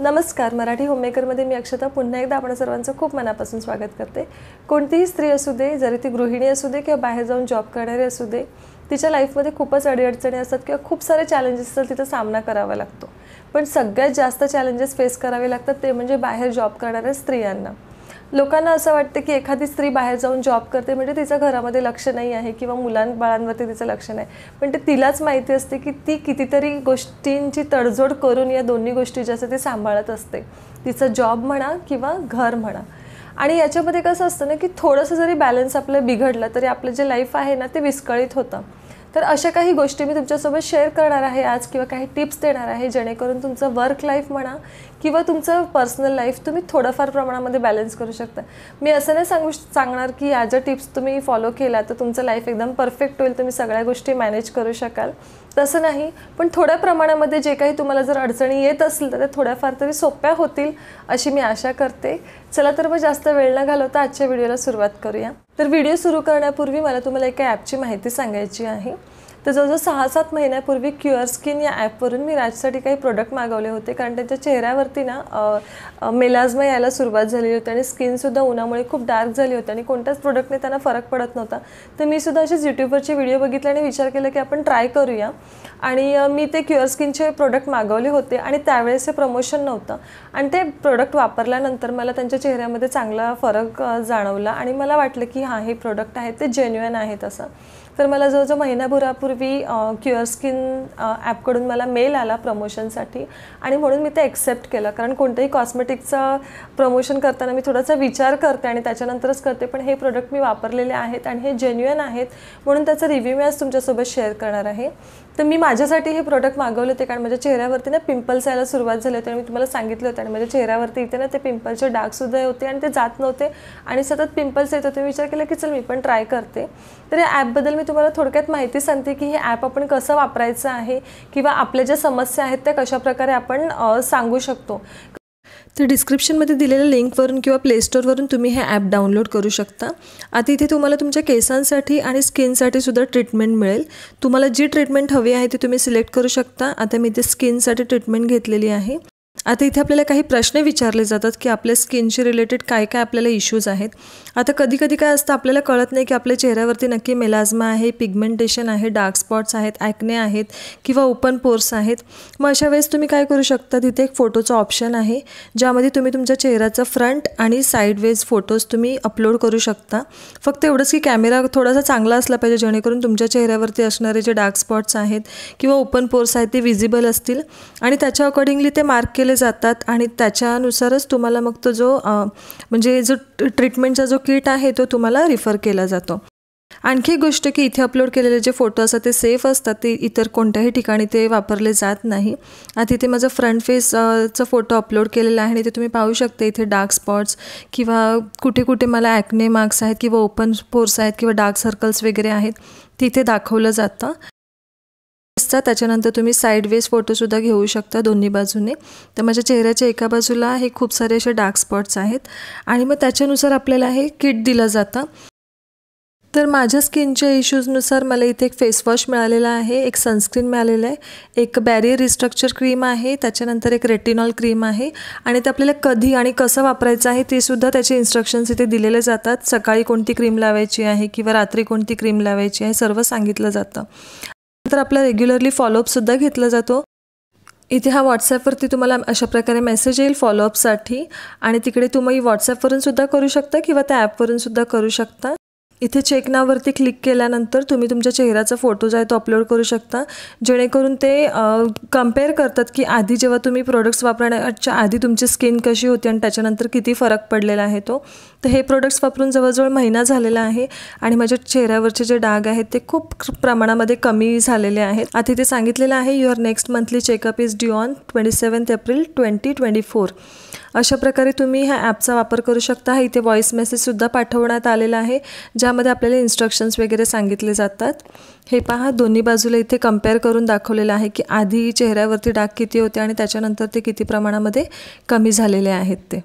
नमस्कार. मराठी होममेकरमध्ये मी अक्षता पुन्हा एकदा आपण सर्वांचं खूप मनापासून स्वागत करते. कोणतीही स्त्री असू दे, जरी ती गृहिणी असू दे किंवा बाहेर जाऊन जॉब करणारी असू दे, तिच्या लाईफमध्ये खूपच अडीअडचणी असतात किंवा खूप सारे चॅलेंजेस असतात, तिचा सामना करावा लागतो. पण सगळ्यात जास्त चॅलेंजेस फेस करावे लागतात ते म्हणजे बाहेर जॉब करणाऱ्या स्त्रियांना. लोकांना असं वाटतं की एखादी स्त्री बाहेर जाऊन जॉब करते म्हणजे तिचं घरामध्ये लक्ष नाही आहे किंवा मुलांबाळांवरती तिचं लक्ष नाही, पण ते तिलाच माहिती असते की ती कितीतरी गोष्टींची तडजोड करून या दोन्ही गोष्टी ज्या असतात ते सांभाळत असते, तिचं जॉब म्हणा किंवा घर म्हणा. आणि याच्यामध्ये कसं असतं ना की थोडंसं जरी बॅलन्स आपलं बिघडलं तरी आपलं जे लाईफ आहे ना ते विस्कळीत होतं. तर अशा काही गोष्टी मी तुमच्यासोबत शेअर करणार आहे आज, किंवा काही टिप्स देणार आहे जेणेकरून तुमचं वर्क लाईफ म्हणा किंवा तुमचं पर्सनल लाईफ तुम्ही थोडंफार प्रमाणामध्ये बॅलन्स करू शकता. मी असं नाही सांगणार की या ज्या टिप्स तुम्ही फॉलो केला तर तुमचं लाईफ एकदम परफेक्ट होईल, तुम्ही सगळ्या गोष्टी मॅनेज करू शकाल, तसं नाही. पण थोड्या प्रमाणामध्ये जे काही तुम्हाला जर अडचणी येत असतील तर त्या थोड्याफार तरी सोप्या होतील अशी मी आशा करते. चला तर मग जास्त वेळ न घालवता आजच्या व्हिडिओला सुरुवात करूया. तर व्हिडिओ सुरू करण्यापूर्वी मला तुम्हाला एका ॲपची माहिती सांगायची आहे. तर जवळजवळ 6-7 महिन्यापूर्वी क्युअरस्किन या ॲपवरून मी राजसाठी काही प्रोडक्ट मागवले होते, कारण त्यांच्या चेहऱ्यावरती ना मेलाझ्मा यायला सुरुवात झाली होती आणि स्किनसुद्धा उन्हामुळे खूप डार्क झाली होती आणि कोणत्याच प्रोडक्टने त्यांना फरक पडत नव्हता. तर मी सुद्धा असेच यूट्यूबवरचे व्हिडिओ बघितले आणि विचार केला की आपण ट्राय करूया. आणि मी ते क्युअरस्किनचे प्रोडक्ट मागवले होते आणि त्यावेळेस हे प्रमोशन नव्हतं आणि ते प्रोडक्ट वापरल्यानंतर मला त्यांच्या चेहऱ्यामध्ये चांगला फरक जाणवला आणि मला वाटलं की हां, हे प्रोडक्ट आहेत ते जेन्युइन आहेत असं. तर मला जवळजवळ महिनाभरापूर्वी क्युअरस्किन ॲपकडून मला मेल आला प्रमोशनसाठी आणि म्हणून मी ते ॲक्सेप्ट केलं, कारण कोणत्याही कॉस्मेटिकचं प्रमोशन करताना मी थोडासा विचार करते आणि त्याच्यानंतरच करते. पण हे प्रोडक्ट मी वापरलेले आहेत आणि हे जेन्युइन आहेत म्हणून त्याचा रिव्ह्यू मी आज तुमच्यासोबत शेअर करणार आहे. तर मी माझ्यासाठी हे प्रोडक्ट मागवले होते कारण माझ्या चेहऱ्यावरती ना पिंपल्स यायला सुरुवात झाली होती आणि मी तुम्हाला सांगितलं होतं आणि माझ्या चेहऱ्यावरती इथे ना ते पिंपलचे डागसुद्धा होते आणि ते जात नव्हते आणि सतत पिंपल्स येत होते. विचार केला की चल मी पण ट्राय करते. तर या ॲपबद्दल मी तुम्हाला थोडक्यात माहिती सांगते की हे ॲप आपण कसं वापरायचं आहे किंवा आपल्या ज्या समस्या आहेत त्या कशाप्रकारे आपण सांगू शकतो. तर डिस्क्रिप्शनमध्ये दिलेल्या लिंकवरून किंवा प्लेस्टोरवरून तुम्ही हे ॲप डाउनलोड करू शकता. आता इथे तुम्हाला तुमच्या केसांसाठी आणि स्किनसाठी सुद्धा ट्रीटमेंट मिळेल. तुम्हाला जी ट्रीटमेंट हवी आहे ती तुम्ही सिलेक्ट करू शकता. आता मी इथे स्किनसाठी ट्रीटमेंट घेतलेली आहे. आता इथे आपल्याला काही प्रश्न विचारले जातात की आपल्या स्किनशी रिलेटेड काय काय आपल्याला इश्यूज आहेत. आता कधी कधी काय असतं आपल्याला कळत नाही की आपल्या चेहऱ्यावरती नक्की मेलाझमा आहे, पिगमेंटेशन आहे, डार्क स्पॉट्स आहेत, ॲक्ने आहेत किंवा ओपन पोर्स आहेत. मग अशा वेळेस तुम्ही काय करू शकता, तिथे एक फोटोचं ऑप्शन आहे ज्यामध्ये तुम्ही तुमच्या चेहऱ्याचा फ्रंट आणि साईडवेज फोटोज तुम्ही अपलोड करू शकता. फक्त एवढंच की कॅमेरा थोडासा चांगला असला पाहिजे जेणेकरून तुमच्या चेहऱ्यावरती असणारे जे डार्क स्पॉट्स आहेत किंवा ओपन पोर्स आहेत ते विजिबल असतील आणि त्याच्या अकॉर्डिंगली ते मार्क केले जातात आणि त्याच्यानुसारच तुम्हाला मग तो जो म्हणजे जो ट्रीटमेंटचा जो किट आहे तो तुम्हाला रिफर केला जातो. आणखी एक गोष्ट की इथे अपलोड केलेले जे फोटो असतात ते सेफ असतात, ते इतर कोणत्याही ठिकाणी ते वापरले जात नाही. आता इथे माझा फ्रंट फेसचा फोटो अपलोड केलेला आहे आणि ते तुम्ही पाहू शकता. इथे डार्क स्पॉट्स किंवा कुठे कुठे मला ॲक्ने मार्क्स आहेत किंवा ओपन पोर्स आहेत किंवा डार्क सर्कल्स वगैरे आहेत तिथे दाखवलं जातं. त्याच्यानंतर तुम्ही साईडवेज फोटोसुद्धा घेऊ शकता दोन्ही बाजूने. तर माझ्या चेहऱ्याच्या एका बाजूला हे खूप सारे असे डार्क स्पॉट्स आहेत आणि मग त्याच्यानुसार आपल्याला हे किट दिलं जातं. तर माझ्या स्किनच्या इश्यूजनुसार मला इथे एक फेसवॉश मिळालेला आहे, एक सनस्क्रीन मिळालेलं आहे, एक बॅरियर रिस्ट्रक्चर क्रीम आहे, त्याच्यानंतर एक रेटिनॉल क्रीम आहे आणि ते आपल्याला कधी आणि कसं वापरायचं आहे ते सुद्धा त्याचे इन्स्ट्रक्शन्स इथे दिलेले जातात. सकाळी कोणती क्रीम लावायची आहे किंवा रात्री कोणती क्रीम लावायची आहे सर्व सांगितलं जातं. तर आपला रेग्युलरली फॉलोअपसुद्धा घेतला जातो. इथे हा व्हॉट्सॲपवरती तुम्हाला अशा प्रकारे मेसेज येईल फॉलोअपसाठी आणि तिकडे तुम्ही व्हॉट्सॲपवरून सुद्धा करू शकता किंवा त्या ॲपवरून सुद्धा करू शकता. इथे चेक नाववरती क्लिक केल्यानंतर तुम्ही तुमच्या चेहऱ्याचा फोटो जो आहे तो अपलोड करू शकता, जेणेकरून ते कम्पेअर करतात की आधी जेव्हा तुम्ही प्रोडक्ट्स वापरण्याच्या आधी तुमची स्किन कशी होती आणि त्याच्यानंतर किती फरक पडलेला आहे तो. तर हे प्रोडक्ट्स वापरून जवळजवळ महिना झालेला आहे आणि माझ्या चेहऱ्यावरचे जे डाग आहेत ते खूप प्रमाणामध्ये कमी झालेले आहेत. आता इथे सांगितलेलं आहे your next monthly checkup is due on 27 April 2024. अशा प्रकारे तुम्ही ह्या ॲपचा वापर करू शकता. इथे व्हॉईस मेसेजसुद्धा पाठवण्यात आलेला आहे ज्यामध्ये आपल्याला इन्स्ट्रक्शन्स वगैरे सांगितले जातात. हे पहा, दोन्ही बाजूला इथे कम्पेअर करून दाखवलेलं आहे की आधी चेहऱ्यावरती डाग किती होते आणि त्याच्यानंतर ते किती प्रमाणामध्ये कमी झालेले आहेत ते.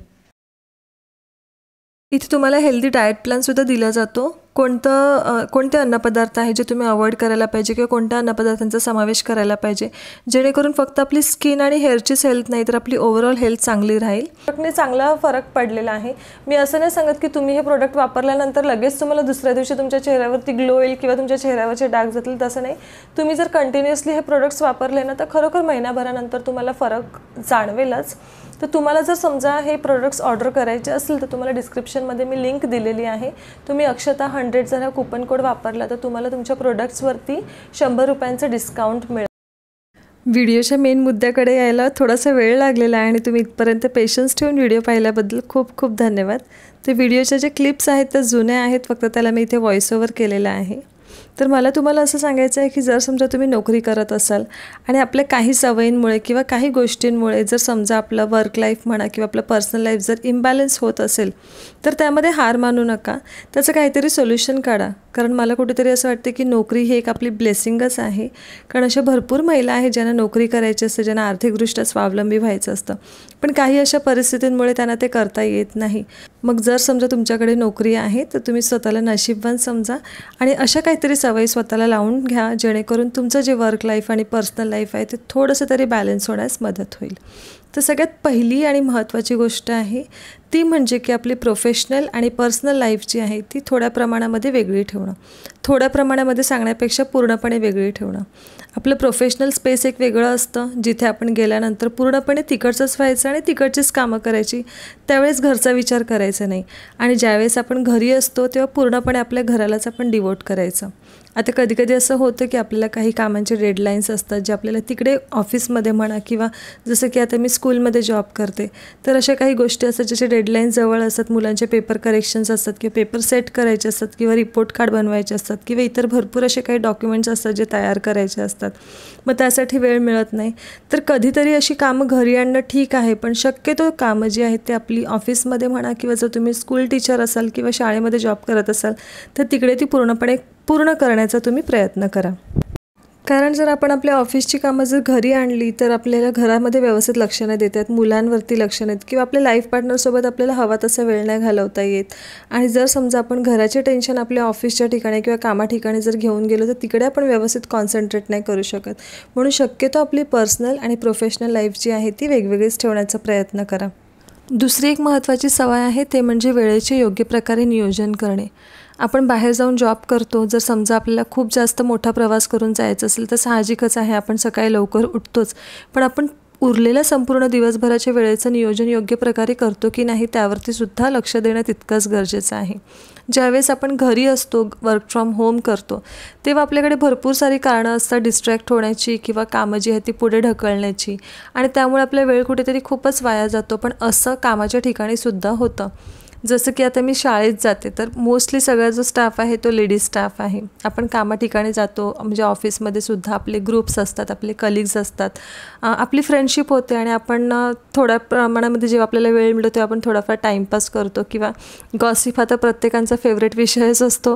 इथे तुम्हाला हेल्दी डाएट प्लॅनसुद्धा दिला जातो. कोणते अन्नपदार्थ आहे जे तुम्ही अवॉइड करायला पाहिजे किंवा कोणत्या अन्नपदार्थांचा समावेश करायला पाहिजे, जेणेकरून फक्त आपली स्किन आणि हेअरचीच हेल्थ नाही तर आपली ओव्हरऑल हेल्थ चांगली राहील. प्रोडक्टने चांगला फरक पडलेला आहे. मी असं नाही सांगत की तुम्ही हे प्रोडक्ट वापरल्यानंतर लगेच तुम्हाला दुसऱ्या दिवशी तुमच्या चेहऱ्यावरती ग्लो येईल किंवा तुमच्या चेहऱ्यावरचे डाग जातील, तसं नाही. तुम्ही जर कंटिन्युअसली हे प्रोडक्ट्स वापरले ना तर खरोखर महिनाभरानंतर तुम्हाला फरक जाणवेलच. तर तुम्हाला जर समजा हे प्रोडक्ट्स ऑर्डर करायचे असेल तर तुम्हाला डिस्क्रिप्शनमध्ये मी लिंक दिलेली आहे. तुम्ही अक्षता 100 जर हा कुपन कोड वापरला तर तुम्हाला तुमच्या प्रोडक्ट्सवरती 100 रुपयांचं डिस्काउंट मिळेल. व्हिडिओच्या मेन मुद्द्याकडे यायला थोडासा वेळ लागलेला आहे आणि तुम्ही इथपर्यंत पेशन्स ठेवून व्हिडिओ पाहिल्याबद्दल खूप खूप धन्यवाद. ते व्हिडिओच्या जे क्लिप्स आहेत त्या जुन्या आहेत, फक्त त्याला मी इथे व्हॉइस ओव्हर केलेला आहे. तर मला तुम्हाला असं सांगायचं आहे की जर समजा तुम्ही नोकरी करत असाल आणि आपल्या काही सवयींमुळे किंवा काही गोष्टींमुळे जर समजा आपलं वर्क लाईफ म्हणा किंवा आपलं पर्सनल लाईफ जर इम्बॅलन्स होत असेल तर त्यामध्ये हार मानू नका. त्याचं काहीतरी सोल्युशन काढा. कारण मला कुठेतरी असं वाटते की नोकरी ही एक आपली ब्लेसिंगच आहे. कारण अशा भरपूर महिला आहेत ज्यांना नोकरी करायची असते, ज्यांना आर्थिकदृष्ट्या स्वावलंबी व्हायचं असतं, पण काही अशा परिस्थितींमुळे त्यांना ते करता येत नाही. मग जर समजा तुमच्याकडे नोकरी आहे तर तुम्ही स्वतःला नशीबवान समजा आणि अशा काहीतरी सवयी स्वतःला लावून घ्या जेणेकरून तुमचं जे वर्क लाईफ आणि पर्सनल लाईफ आहे ते थोडंसं तरी बॅलन्स होण्यास मदत होईल. तर सगळ्यात पहिली आणि महत्त्वाची गोष्ट आहे ती म्हणजे की आपली प्रोफेशनल आणि पर्सनल लाईफ जी आहे ती थोड्या प्रमाणामध्ये वेगळी ठेवणं. थोड्या प्रमाणामध्ये सांगण्यापेक्षा पूर्णपणे वेगळी ठेवणं. आपलं प्रोफेशनल स्पेस एक वेगळं असतं जिथे आपण गेल्यानंतर पूर्णपणे तिकडचंच व्हायचं आणि तिकडचीच कामं करायची. त्यावेळेस घरचा विचार करायचा नाही. आणि ज्यावेळेस आपण घरी असतो तेव्हा पूर्णपणे आपल्या घरालाच आपण डिवोट करायचं. आता कधीकधी असं होतं की आपल्याला काही कामांचे डेडलाईन्स असतात जे आपल्याला तिकडे ऑफिसमध्ये म्हणा किंवा जसं की आता मी स्कूलमध्ये जॉब करते तर अशा काही गोष्टी असतात ज्याचे डेडलाईन्स जवळ असतात. मुलांचे पेपर करेक्शन्स असतात किंवा पेपर सेट करायचे असतात किंवा रिपोर्ट कार्ड बनवायचे असतात किंवा इतर भरपूर असे काही डॉक्युमेंट्स असतात जे तयार करायचे असतात. मग त्यासाठी वेळ मिळत नाही. तर कधीतरी अशी कामं घरी आणणं ठीक आहे, पण शक्यतो कामं जी आहेत ते आपली ऑफिसमध्ये म्हणा किंवा जर तुम्ही स्कूल टीचर असाल किंवा शाळेमध्ये जॉब करत असाल तर तिकडे ती पूर्ण करण्याचा तुम्ही प्रयत्न करा. कारण जर आपण आपल्या ऑफिसची कामं जर घरी आणली तर आपल्याला घरामध्ये व्यवस्थित लक्ष नाही देता येत, मुलांवरती लक्ष नाही किंवा आपल्या लाईफ पार्टनरसोबत आपल्याला हवा तसा वेळ नाही घालवता येत. आणि जर समजा आपण घराचे टेन्शन आपल्या ऑफिसच्या ठिकाणी किंवा कामा ठिकाणी जर घेऊन गेलो तर तिकडे आपण व्यवस्थित कॉन्सन्ट्रेट नाही करू शकत. म्हणून शक्यतो आपली पर्सनल आणि प्रोफेशनल लाईफ जी आहे ती वेगवेगळीच ठेवण्याचा प्रयत्न करा. दुसरी एक महत्त्वाची सवय आहे ते म्हणजे वेळेचे योग्य प्रकारे नियोजन करणे. आपण बाहेर जाऊन जॉब करतो, जर समजा आपल्याला खूप जास्त मोठा प्रवास करून जायचं असेल तर साहजिकच आहे आपण सकाळी लवकर उठतोच, पण आपण उरलेल्या संपूर्ण दिवसभराच्या वेळेचं नियोजन योग्य प्रकारे करतो की नाही त्यावरती सुद्धा लक्ष देणं तितकंच गरजेचं आहे. ज्यावेळेस आपण घरी असतो, वर्क फ्रॉम होम करतो, तेव्हा आपल्याकडे भरपूर सारी कारणं असतात डिस्ट्रॅक्ट होण्याची किंवा कामं जी आहेत ती पुढे ढकलण्याची आणि त्यामुळे आपला वेळ कुठेतरी खूपच वाया जातो. पण असं कामाच्या ठिकाणी सुद्धा होतं. जसं की आता मी शाळेत जाते तर मोस्टली सगळा जो स्टाफ आहे तो लेडीज स्टाफ आहे. आपण कामा ठिकाणी जातो म्हणजे ऑफिसमध्ये सुद्धा आपले ग्रुप्स असतात, आपले कलिग्स असतात, आपली फ्रेंडशिप होते आणि आपण थोड्या प्रमाणामध्ये जेव्हा आपल्याला वेळ मिळतो तेव्हा आपण थोडाफार टाईमपास करतो किंवा गॉसिप हा तर प्रत्येकांचा फेवरेट विषयच असतो.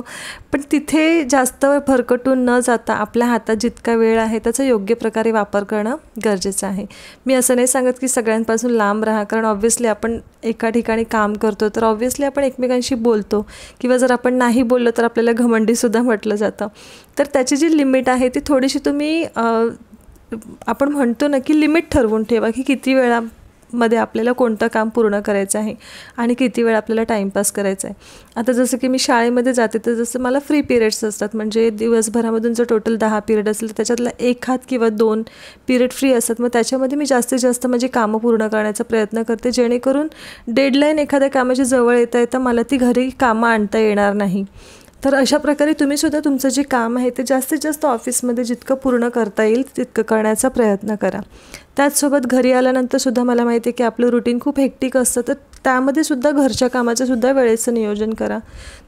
पण तिथे जास्त भरकटून न जाता आपल्या हातात जितका वेळ आहे त्याचा योग्य प्रकारे वापर करणं गरजेचं आहे. मी असं नाही सांगत की सगळ्यांपासून लांब राहा, कारण ऑब्व्हियसली आपण एका ठिकाणी काम करतो तर ऑब्व्हियसली आपण एकमेकांशी बोलतो किंवा जर आपण नाही बोललो तर आपल्याला घमंडीसुद्धा म्हटलं जातं. तर त्याची जी लिमिट आहे ती थोडीशी तुम्ही आपण म्हणतो ना की लिमिट ठरवून ठेवा की किती वेळामध्ये आपल्याला कोणतं काम पूर्ण करायचं आहे आणि किती वेळ आपल्याला टाईमपास करायचा आहे. आता जसं की मी शाळेमध्ये जाते तर जसं मला फ्री पिरियड्स असतात, म्हणजे दिवसभरामधून जर टोटल 10 पिरियड असेल तर त्याच्यातला 1 किंवा 2 पिरियड फ्री असतात. मग त्याच्यामध्ये मी जास्तीत जास्त म्हणजे कामं पूर्ण करण्याचा प्रयत्न करते जेणेकरून डेडलाईन एखाद्या कामाची जवळ येता मला ती घरी कामं आणता येणार नाही. तर अशा प्रकारे तुम्हीसुद्धा तुमचं जे काम आहे ते जास्तीत जास्त ऑफिसमध्ये जितकं पूर्ण करता येईल तितकं करण्याचा प्रयत्न करा. त्याचसोबत घरी आल्यानंतरसुद्धा मला माहिती आहे की आपलं रुटीन खूप हेक्टिक असतं, तर त्यामध्ये सुद्धा घरच्या कामाचं सुद्धा वेळेचं नियोजन करा.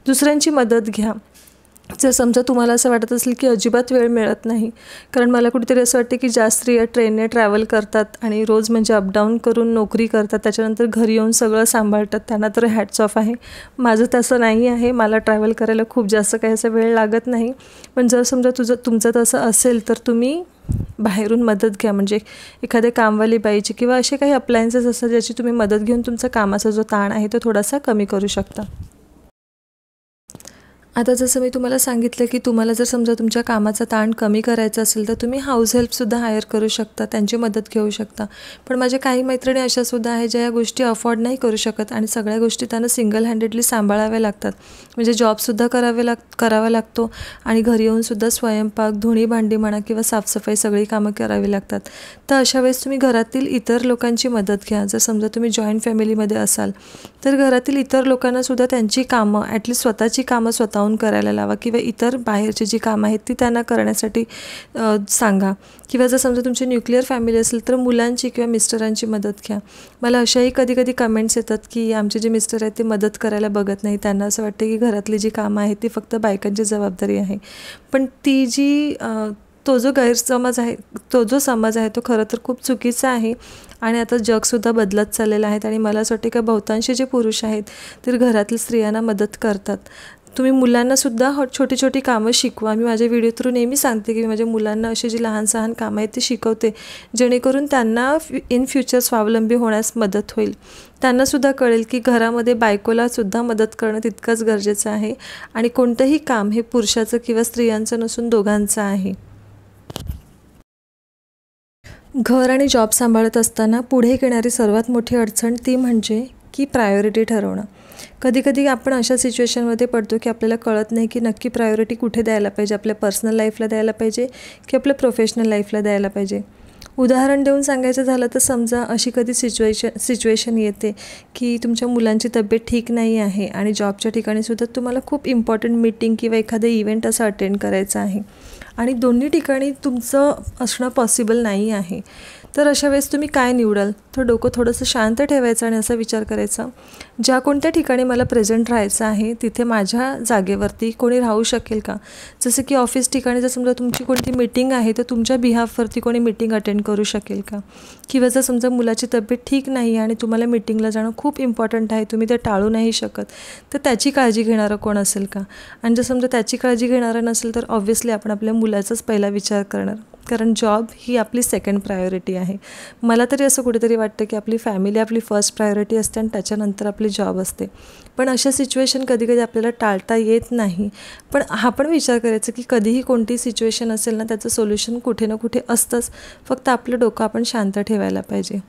दुसऱ्यांची मदत घ्या. जर समजा तुम्हाला असं वाटत असेल की अजिबात वेळ मिळत नाही, कारण मला कुठेतरी असं वाटते की ज्या स्त्रिया ट्रेनने ट्रॅव्हल करतात आणि रोज म्हणजे अपडाऊन करून नोकरी करतात त्याच्यानंतर घरी येऊन सगळं सांभाळतात त्यांना तर हॅट्स ऑफ आहे. माझं तसं नाही आहे. मला ट्रॅव्हल करायला खूप जास्त काही असा वेळ लागत नाही. पण जर समजा तुमचं तसं असेल तर तुम्ही बाहेरून मदत घ्या, म्हणजे एखाद्या कामवाली बाईची किंवा असे काही अप्लायन्सेस असतात ज्याची तुम्ही मदत घेऊन तुमचा कामाचा जो ताण आहे तो थोडासा कमी करू शकता. आता जसं मी तुम्हाला सांगितलं की तुम्हाला जर समजा तुमच्या कामाचा ताण कमी करायचा असेल तर तुम्ही हाऊस हेल्पसुद्धा हायर करू शकता, त्यांची मदत घेऊ शकता. पण माझ्या काही मैत्रिणी अशासुद्धा आहेत ज्या या गोष्टी अफोर्ड नाही करू शकत आणि सगळ्या गोष्टी त्यांना सिंगल हँडेडली सांभाळाव्या लागतात. म्हणजे जॉबसुद्धा करावा लागतो आणि घरी येऊनसुद्धा स्वयंपाक, धुणी भांडी म्हणा किंवा साफसफाई सगळी कामं करावी लागतात. तर अशा वेळेस तुम्ही घरातील इतर लोकांची मदत घ्या. जर समजा तुम्ही जॉईंट फॅमिलीमध्ये असाल तर घरातील इतर लोकांनासुद्धा त्यांची कामं ॲटलीस्ट स्वतःची कामं स्वतःहून करायला लावा किंवा इतर बाहेरची जी कामं आहेत ती त्यांना करण्यासाठी सांगा. किंवा जर समजा तुमची न्यूक्लिअर फॅमिली असेल तर मुलांची किंवा मिस्टरांची मदत घ्या. मला अशाही कधी कधी कमेंट्स येतात की आमचे जे मिस्टर आहेत ते मदत करायला बघत नाही, त्यांना असं वाटतं की घरातली जी कामं आहेत ती फक्त बायकांची जबाबदारी आहे. पण ती जी तो जो गैरसमज आहे, तो जो समज आहे तो खरं तर खूप चुकीचा आहे. आणि आता जगसुद्धा बदलत चाललेलं आहे आणि मला असं वाटतं की बहुतांशी जे पुरुष आहेत तर घरातील स्त्रियांना मदत करतात. तुम्ही मुलांनासुद्धा छोटी छोटी कामं शिकवा. मी माझ्या व्हिडिओ थ्रू नेहमी सांगते की मी माझ्या मुलांना अशी जी लहान सहान कामं आहेत ती शिकवते, जेणेकरून त्यांना इन फ्युचर स्वावलंबी होण्यास मदत होईल. त्यांनासुद्धा कळेल की घरामध्ये बायकोलासुद्धा मदत करणं तितकंच गरजेचं आहे आणि कोणतंही काम हे पुरुषाचं किंवा स्त्रियांचं नसून दोघांचं आहे. घर आणि जॉब सांभाळत असताना पुढे येणारी सर्वात मोठी अडचण ती म्हणजे की प्रायोरिटी ठरवणं. कधीकधी आपण अशा सिच्युएशनमध्ये पडतो की आपल्याला कळत नाही की नक्की प्रायोरिटी कुठे द्यायला पाहिजे, आपल्या पर्सनल लाईफला द्यायला पाहिजे की आपल्या प्रोफेशनल लाईफला द्यायला पाहिजे. उदाहरण देऊन सांगायचं झालं तर समजा अशी कधी सिच्युएशन येते की तुमच्या मुलांची तब्येत ठीक नाही आहे आणि जॉबच्या ठिकाणीसुद्धा तुम्हाला खूप इम्पॉर्टंट मीटिंग किंवा एखादं इव्हेंट असं अटेंड करायचं आहे आणि दोन्ही ठिकाणी तुमचं असणं पॉसिबल नाही आहे. तर अशा वेळेस तुम्ही काय निवडाल? तर डोकं थोडंसं शांत ठेवायचं आणि असा विचार करायचा, ज्या कोणत्या ठिकाणी मला प्रेझेंट राहायचं आहे तिथे माझ्या जागेवरती कोणी राहू शकेल का? जसं की ऑफिस ठिकाणी जर समजा तुमची कोणती मीटिंग आहे तर तुमच्या बिहाफवरती कोणी मीटिंग अटेंड करू शकेल का? किंवा जर समजा मुलाची तब्येत ठीक नाही आणि तुम्हाला मीटिंगला जाणं खूप इम्पॉर्टंट आहे, तुम्ही ते टाळू नाही शकत, तर त्याची काळजी घेणारं कोण असेल का? आणि जर समजा त्याची काळजी घेणारं नसेल तर ऑब्व्हियसली आपण आपल्या मुलाचाच पहिला विचार करणार, कारण जॉब ही आपली सेकंड प्रायोरिटी आहे. मला तरी असं कुठेतरी वाटतं की आपली फॅमिली आपली फर्स्ट प्रायोरिटी असते आणि त्याच्यानंतर आपली जॉब असते. पण अशा सिच्युएशन कधीकधी आपल्याला टाळता येत नाही. पण हा पण विचार करायचा की कधीही कोणती सिच्युएशन असेल ना त्याचं सोल्युशन कुठे ना कुठे असतंच, फक्त आपलं डोकं आपण शांत ठेवायला पाहिजे.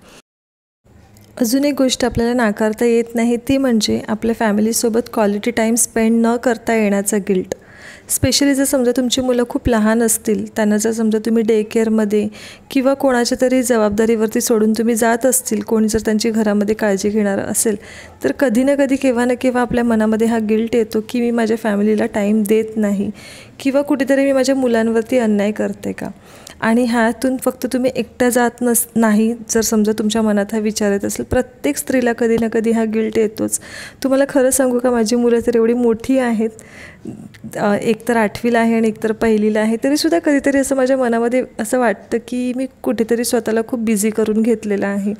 अजून एक गोष्ट आपल्याला नाकारता येत नाही ती म्हणजे आपल्या फॅमिलीसोबत क्वालिटी टाईम स्पेंड न करता येण्याचा गिल्ट. स्पेशली जर समजा तुमची मुलं खूप लहान असतील, त्यांना जर समजा तुम्ही डे केअरमध्ये किंवा कोणाच्या तरी जबाबदारीवरती सोडून तुम्ही जात असतील, कोणी जर त्यांची घरामध्ये काळजी घेणारं असेल, तर कधी ना कधी केव्हा ना केव्हा आपल्या मनामध्ये हा गिल्ट येतो की मी माझ्या फॅमिलीला टाईम देत नाही किंवा कुठेतरी मी माझ्या मुलांवरती अन्याय करते का? आणि ह्यातून फक्त तुम्ही एकट्या जात नाही. जर समजा तुमच्या मनात हा विचार येत असेल, प्रत्येक स्त्रीला कधी ना कधी हा गिल्ट येतोच. तुम्हाला खरं सांगू का, माझी मुलं तर एवढी मोठी आहेत, एक तर 8वीला आहे आणि एक तर 1लीला आहे, तरीसुद्धा कधीतरी असं माझ्या मनामध्ये असं वाटतं की मी कुठेतरी स्वतःला खूप बिझी करून घेतलेलं आहे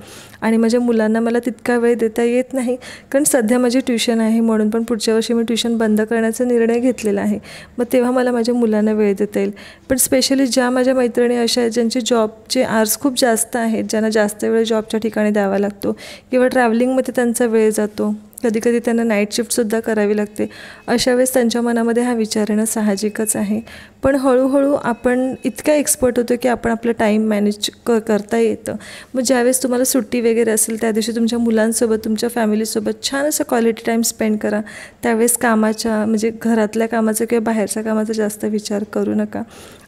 आणि माझ्या मुलांना मला तितका वेळ देता येत नाही, कारण सध्या माझी ट्युशन आहे म्हणून. पण पुढच्या वर्षी मी ट्युशन बंद करण्याचा निर्णय घेतलेला आहे, मग तेव्हा मला माझ्या मुलांना वेळ देता येईल. पण स्पेशली ज्या माझ्या मैत्रिणी अशा आहेत ज्यांचे जॉबचे आवर्स खूप जास्त आहेत, ज्यांना जास्त वेळ जॉबच्या ठिकाणी द्यावा लागतो किंवा ट्रॅव्हलिंगमध्ये त्यांचा वेळ जातो, कधीकधी त्यांना नाईट शिफ्टसुद्धा करावी लागते, अशा वेळेस त्यांच्या मनामध्ये हा विचार येणं साहजिकच आहे. पण हळूहळू आपण इतका एक्सपर्ट होतो की आपण आपलं टाईम मॅनेज करता येतं. मग ज्यावेळेस तुम्हाला सुट्टी वगैरे असेल त्या दिवशी तुमच्या मुलांसोबत, तुमच्या फॅमिलीसोबत छान असं क्वालिटी टाईम स्पेंड करा. त्यावेळेस कामाच्या म्हणजे घरातल्या कामाचा किंवा बाहेरच्या कामाचा जास्त विचार करू नका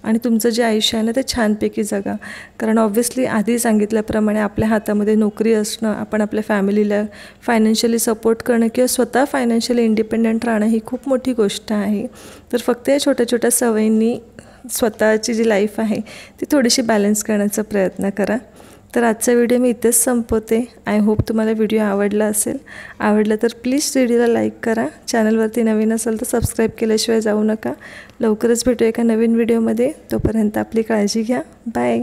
आणि तुमचं जे आयुष्य आहे ना ते छानपैकी जगा. कारण ऑब्व्हियसली आधी सांगितल्याप्रमाणे आपल्या हातामध्ये नोकरी असणं, आपण आपल्या फॅमिलीला फायनान्शियली सपोर्ट करणं किंवा स्वतः फायनान्शियली इंडिपेंडंट राहणं ही खूप मोठी गोष्ट आहे. तर फक्त या छोट्या छोट्या सवयींनी स्वतःची जी लाईफ आहे ती थोडीशी बॅलन्स करण्याचा प्रयत्न करा. तर आजचा व्हिडिओ मी इथेच संपवते. आय होप तुम्हाला व्हिडिओ आवडला असेल. आवडला तर प्लीज व्हिडिओला लाईक करा. चॅनलवरती नवीन असेल तर सबस्क्राईब केल्याशिवाय जाऊ नका. लवकरच भेटू एका नवीन व्हिडिओमध्ये. तोपर्यंत आपली काळजी घ्या. बाय.